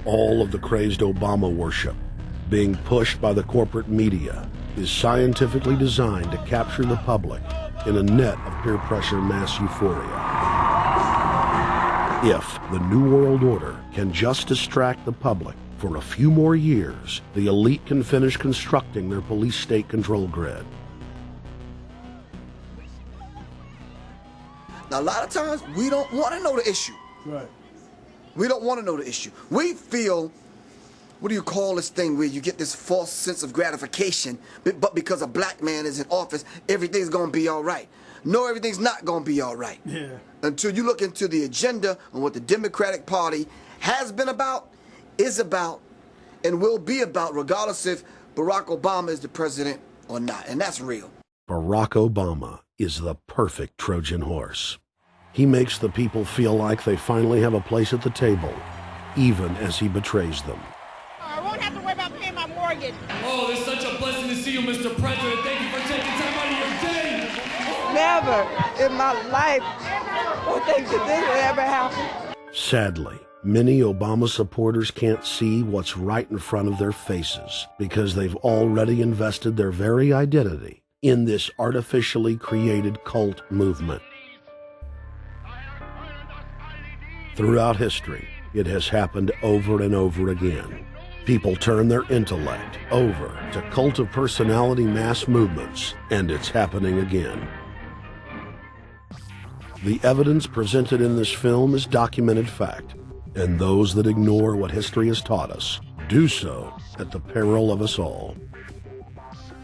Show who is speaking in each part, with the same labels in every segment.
Speaker 1: All of the crazed Obama worship being pushed by the corporate media is scientifically designed to capture the public in a net of peer pressure mass euphoria. If the New World Order can just distract the public for a few more years, the elite can finish constructing their police state control grid.
Speaker 2: Now, a lot of times, we don't want to know the issue.
Speaker 3: Right.
Speaker 2: We don't want to know the issue. We feel, what do you call this thing where you get this false sense of gratification, but because a black man is in office, everything's going to be all right. No, everything's not going to be all right.
Speaker 3: Yeah.
Speaker 2: Until you look into the agenda on what the Democratic Party has been about, is about, and will be about, regardless if Barack Obama is the president or not. And that's real.
Speaker 1: Barack Obama is the perfect Trojan horse. He makes the people feel like they finally have a place at the table, even as he betrays them.
Speaker 4: I won't have to worry about paying my mortgage.
Speaker 5: Oh, it's such a blessing to see you, Mr. President. Thank you for taking time out of your day.
Speaker 4: Never in my life would think that this would ever happen.
Speaker 1: Sadly, many Obama supporters can't see what's right in front of their faces because they've already invested their very identity in this artificially created cult movement. Throughout history, it has happened over and over again. People turn their intellect over to cult of personality mass movements, and it's happening again. The evidence presented in this film is documented fact, and those that ignore what history has taught us do so at the peril of us all.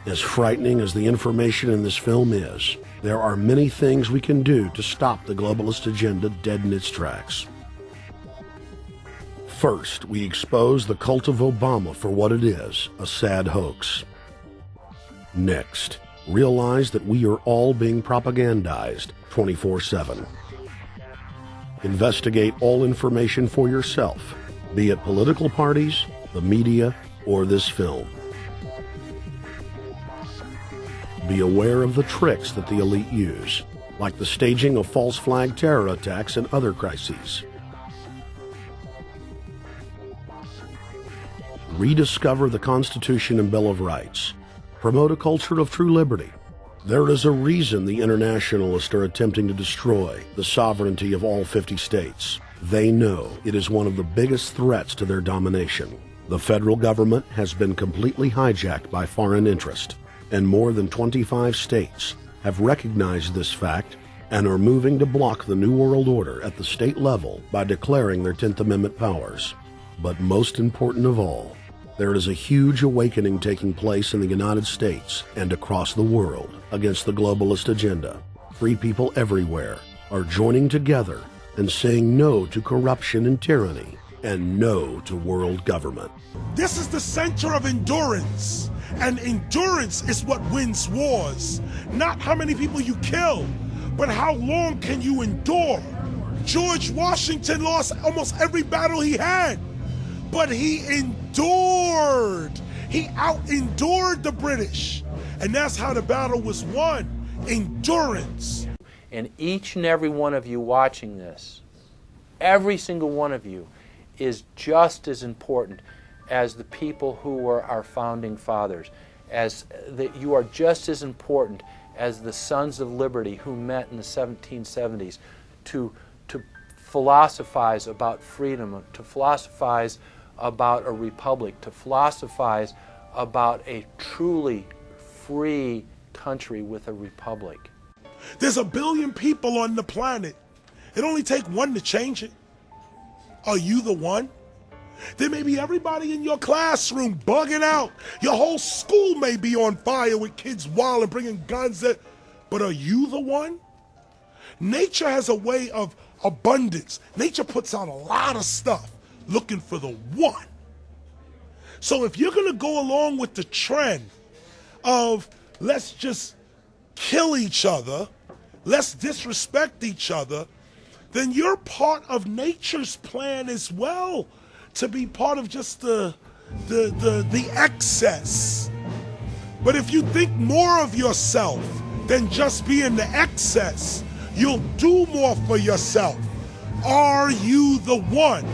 Speaker 1: As frightening as the information in this film is, there are many things we can do to stop the globalist agenda dead in its tracks. First, we expose the cult of Obama for what it is, a sad hoax. Next, realize that we are all being propagandized 24/7. Investigate all information for yourself, be it political parties, the media, or this film. Be aware of the tricks that the elite use, like the staging of false flag terror attacks and other crises. Rediscover the Constitution and Bill of Rights. Promote a culture of true liberty. There is a reason the internationalists are attempting to destroy the sovereignty of all 50 states. They know it is one of the biggest threats to their domination. The federal government has been completely hijacked by foreign interest, and more than 25 states have recognized this fact and are moving to block the New World Order at the state level by declaring their 10th Amendment powers. But most important of all, there is a huge awakening taking place in the United States and across the world against the globalist agenda. Free people everywhere are joining together and saying no to corruption and tyranny and no to world government.
Speaker 3: This is the center of endurance, and endurance is what wins wars. Not how many people you kill, but how long can you endure. George Washington lost almost every battle he had, but he endured. He out-endured the British, and that's how the battle was won, endurance.
Speaker 6: And each and every one of you watching this, every single one of you, is just as important as the people who were our founding fathers, as that you are just as important as the Sons of Liberty who met in the 1770s to philosophize about freedom, to philosophize about a republic, to philosophize about a truly free country with a republic.
Speaker 3: There's 1 billion people on the planet. It only takes one to change it. Are you the one? There may be everybody in your classroom bugging out. Your whole school may be on fire with kids wild and bringing guns in. But are you the one? Nature has a way of abundance. Nature puts out a lot of stuff looking for the one. So if you're going to go along with the trend of let's just kill each other, let's disrespect each other, then you're part of nature's plan as well, to be part of just the excess. But if you think more of yourself than just being the excess, you'll do more for yourself. Are you the one?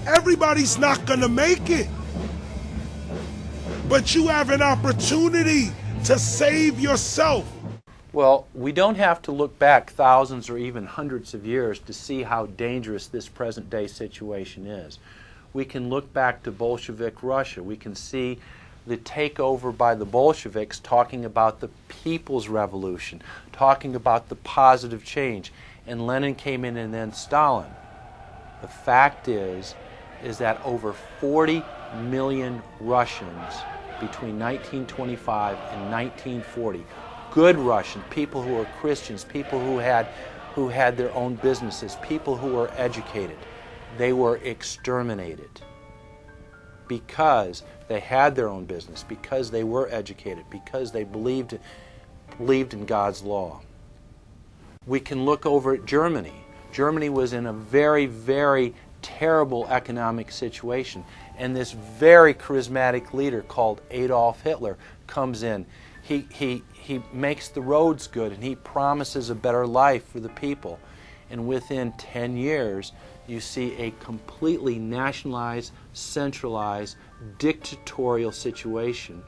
Speaker 3: Everybody's not going to make it. But you have an opportunity to save yourself.
Speaker 6: Well, we don't have to look back thousands or even hundreds of years to see how dangerous this present-day situation is. We can look back to Bolshevik Russia. We can see the takeover by the Bolsheviks talking about the people's revolution, talking about the positive change. And Lenin came in and then Stalin. The fact is that over 40 million Russians between 1925 and 1940, good Russians, people who were Christians, people who had their own businesses, people who were educated, they were exterminated because they had their own business, because they were educated, because they believed in God's law. We can look over at Germany. Germany was in a very, very terrible economic situation, and this very charismatic leader called Adolf Hitler comes in. He makes the roads good, and he promises a better life for the people. And within 10 years, you see a completely nationalized, centralized, dictatorial situation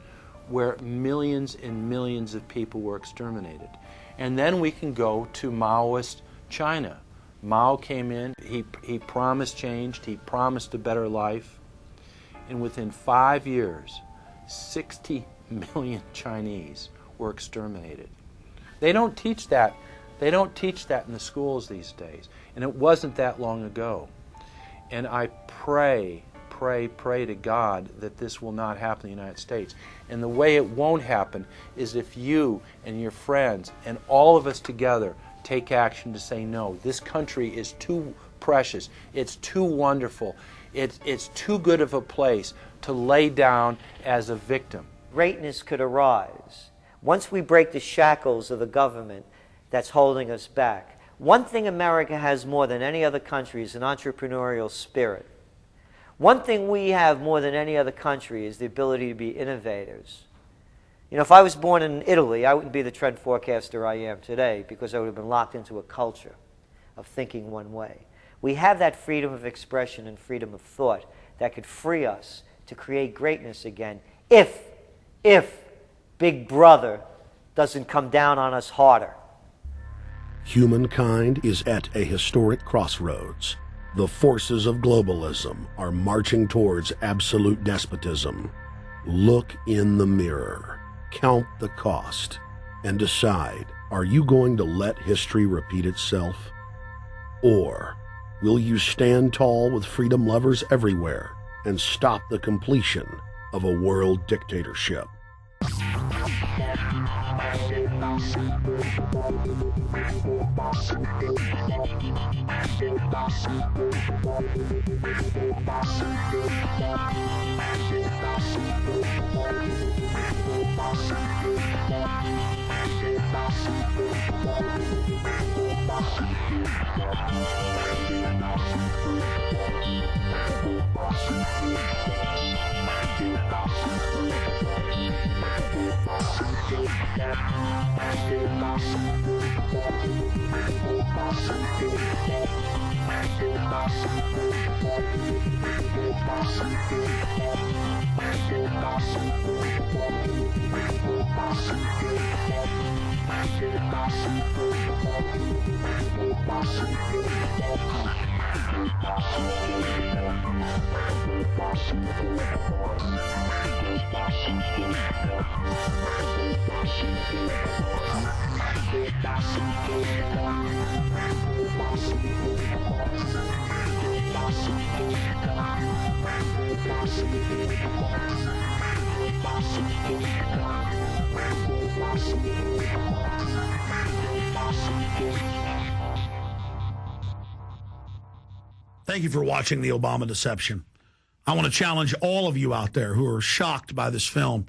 Speaker 6: where millions and millions of people were exterminated. And then we can go to Maoist China. Mao came in, he promised change, he promised a better life, and within 5 years, 60 million Chinese were exterminated. They don't teach that. They don't teach that in the schools these days, and it wasn't that long ago. And I pray to God that this will not happen in the United States. And the way it won't happen is if you and your friends and all of us together take action to say, no, this country is too precious, it's too wonderful, it's too good of a place to lay down as a victim.
Speaker 7: Greatness could arise once we break the shackles of the government that's holding us back. One thing America has more than any other country is an entrepreneurial spirit. One thing we have more than any other country is the ability to be innovators. You know, if I was born in Italy, I wouldn't be the trend forecaster I am today because I would have been locked into a culture of thinking one way. We have that freedom of expression and freedom of thought that could free us to create greatness again if Big Brother doesn't come down on us harder.
Speaker 1: Humankind is at a historic crossroads. The forces of globalism are marching towards absolute despotism. Look in the mirror, count the cost, and decide, are you going to let history repeat itself? Or will you stand tall with freedom lovers everywhere and stop the completion of a world dictatorship?
Speaker 8: Thank you for watching The Obama Deception. I want to challenge all of you out there who are shocked by this film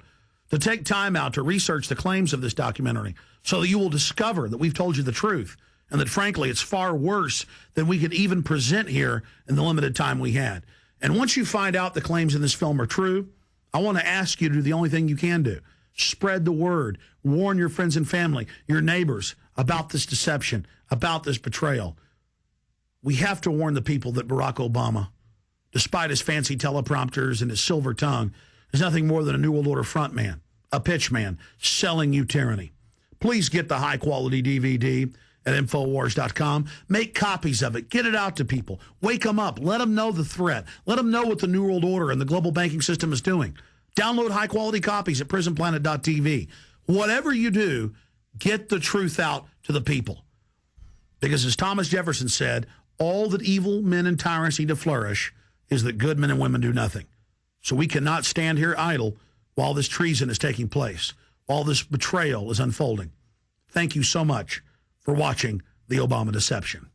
Speaker 8: to take time out to research the claims of this documentary so that you will discover that we've told you the truth and that, frankly, it's far worse than we could even present here in the limited time we had. And once you find out the claims in this film are true, I want to ask you to do the only thing you can do. Spread the word. Warn your friends and family, your neighbors, about this deception, about this betrayal. We have to warn the people that Barack Obama despite his fancy teleprompters and his silver tongue, is nothing more than a New World Order frontman, a pitchman, selling you tyranny. Please get the high-quality DVD at Infowars.com. Make copies of it. Get it out to people. Wake them up. Let them know the threat. Let them know what the New World Order and the global banking system is doing. Download high-quality copies at prisonplanet.tv. Whatever you do, get the truth out to the people. Because as Thomas Jefferson said, all that evil men and tyrants need to flourish is that good men and women do nothing. So we cannot stand here idle while this treason is taking place, while this betrayal is unfolding. Thank you so much for watching The Obama Deception.